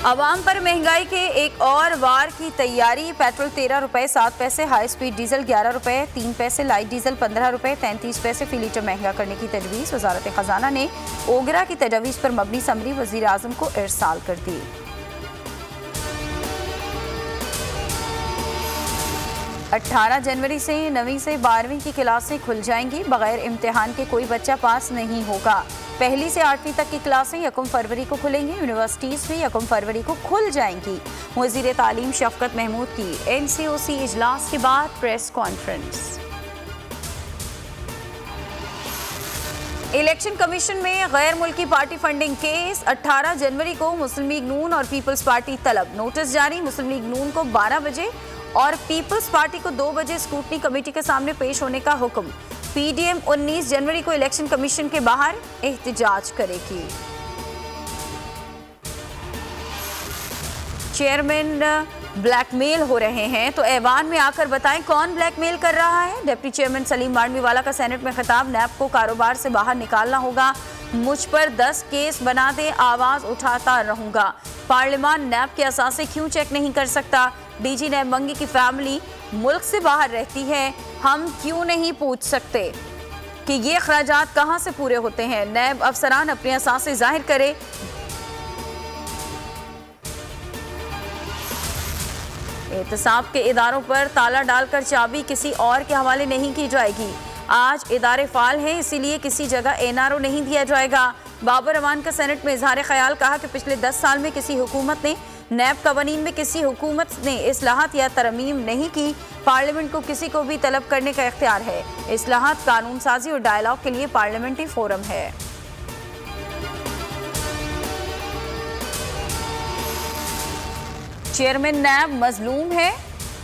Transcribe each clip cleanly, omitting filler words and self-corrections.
आवाम पर महंगाई के एक और वार की तैयारी। पेट्रोल 13 रुपए 7 पैसे, हाई स्पीड डीजल 11 रुपए 3 पैसे, लाइट डीजल 15 रुपए 33 पैसे फी लीटर महंगा करने की तजवीज़। वजारत खजाना ने ओगरा की तजवीज़ पर मबनी समरी वज़ीर आज़म को इरसाल कर दी। अठारह जनवरी से 9वीं से 12वीं की क्लासें खुल जाएंगी। बगैर इम्तिहान के कोई बच्चा पास नहीं होगा। पहली से 8वीं तक की क्लासें 1 फरवरी को खुलेंगी। यूनिवर्सिटीज़ भी 1 फरवरी को खुल जाएंगी। वज़ीर तालीम शफ़कत महमूद की NCOC इजलास के बाद प्रेस कॉन्फ्रेंस। इलेक्शन कमीशन में गैर मुल्की पार्टी फंडिंग केस। 18 जनवरी को मुस्लिम लीग नून और पीपल्स पार्टी तलब। नोटिस जारी। मुस्लिम लीग नून को 12 बजे और पीपल्स पार्टी को 2 बजे स्क्रूटनी कमेटी के सामने पेश होने का हुक्म। PDM 19 जनवरी को इलेक्शन कमीशन के बाहर एहतजाज करेगी। चेयरमैन ब्लैकमेल हो रहे हैं तो ऐवान में आकर बताएं कौन ब्लैकमेल कर रहा है। डिप्टी चेयरमैन सलीम मांडवीवाला का सेनेट में खिताब। नैब को कारोबार से बाहर निकालना होगा। मुझ पर 10 केस बना दे, आवाज उठाता रहूंगा। पार्लियामान नैब के असासे क्यों चेक नहीं कर सकता। DG नैब मंगी की फैमिली मुल्क से बाहर रहती है, हम क्यों नहीं पूछ सकते कि ये खर्चात कहां से पूरे होते हैं। नैब अफसरान अपने असासे जाहिर करे। एहतसाब के इदारों पर ताला डालकर चाबी किसी और के हवाले नहीं की जाएगी। आज इदारे फाल हैं, इसीलिए किसी जगह NRO नहीं दिया जाएगा। बाबर अवान का सेनेट में इजहार ख्याल। कहा कि पिछले 10 साल में किसी हुकूमत ने नैब कवानीन में किसी हुकूमत ने इस्लाहात या तरमीम नहीं की। पार्लियामेंट को किसी को भी तलब करने का इख्तियार है। इस्लाहात, कानून साजी और डायलॉग के लिए पार्लियामेंट्री फोरम है। चेयरमैन नैब मजलूम है,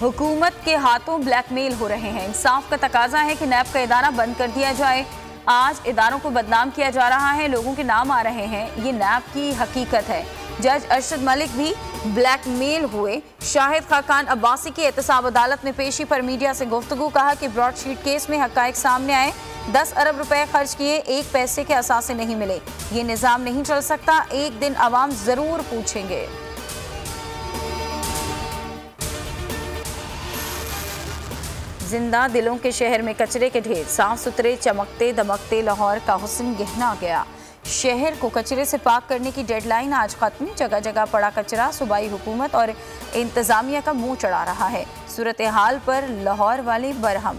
हुकूमत के हाथों ब्लैकमेल हो रहे हैं। इंसाफ का तकाजा है कि नैब का इदारा बंद कर दिया जाए। आज इदारों को बदनाम किया जा रहा है, लोगों के नाम आ रहे हैं, ये नैब की हकीकत है। जज अरशद मलिक भी ब्लैकमेल हुए। शाहिद खाकान अब्बासी की एहतसाब अदालत में पेशी पर मीडिया से गुफ्तगू। कहा कि ब्रॉडशीट केस में हकायक सामने आए। 10 अरब रुपए खर्च किए, 1 पैसे के असासे नहीं मिले। ये निज़ाम नहीं चल सकता, एक दिन अवाम जरूर पूछेंगे। जिंदा दिलों के शहर में कचरे के ढेर। साफ सुथरे चमकते दमकते लाहौर का हुस्न गहना गया। शहर को कचरे से पाक करने की डेडलाइन आज खत्म। जगह जगह पड़ा कचरा सूबाई हुकूमत और इंतजामिया का मुंह चढ़ा रहा है। सूरत हाल पर लाहौर वाले बरहम।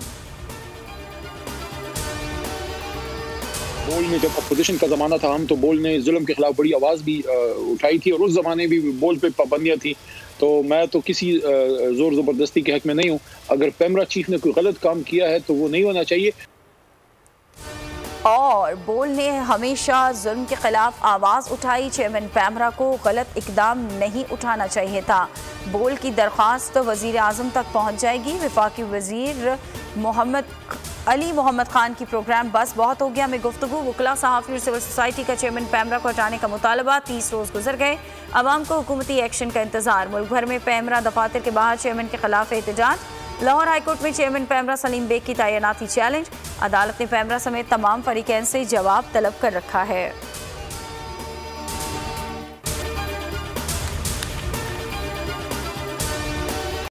बोल में जब अपोजिशन का ज़माना था, हम तो बोल ने जुल्म के खिलाफ बड़ी आवाज़ भी उठाई थी और उस ज़माने भी बोल पे पाबंदियाँ थी। तो मैं तो किसी ज़ोर ज़बरदस्ती के हक में नहीं हूँ। अगर पैमरा चीफ ने कोई गलत काम किया है तो वो नहीं होना चाहिए। और बोल ने हमेशा जुल्म के खिलाफ आवाज़ उठाई। चेयरमैन पैमरा को गलत इकदाम नहीं उठाना चाहिए था। बोल की दरख्वास्त वज़ीर आज़म तक पहुँच जाएगी। वफाकी वज़ीर मोहम्मद खान की प्रोग्राम बस बहुत हो गया में गुफ्तगू। वकला, सहाफ़ी और सिविल सोसाइटी का चेयरमैन पैमरा को हटाने का मुतालबा। 30 रोज़ गुजर गए, अवाम को हुकूमती एक्शन का इंतजार। मुल्क भर में पैमरा दफातर के बाहर चेयरमैन के खिलाफ एहतजाज। लाहौर हाईकोर्ट में चेयरमैन पैमरा सलीम बेग की तैनाती चैलेंज। अदालत ने पैमरा समेत तमाम फरीकैन से जवाब तलब कर रखा है।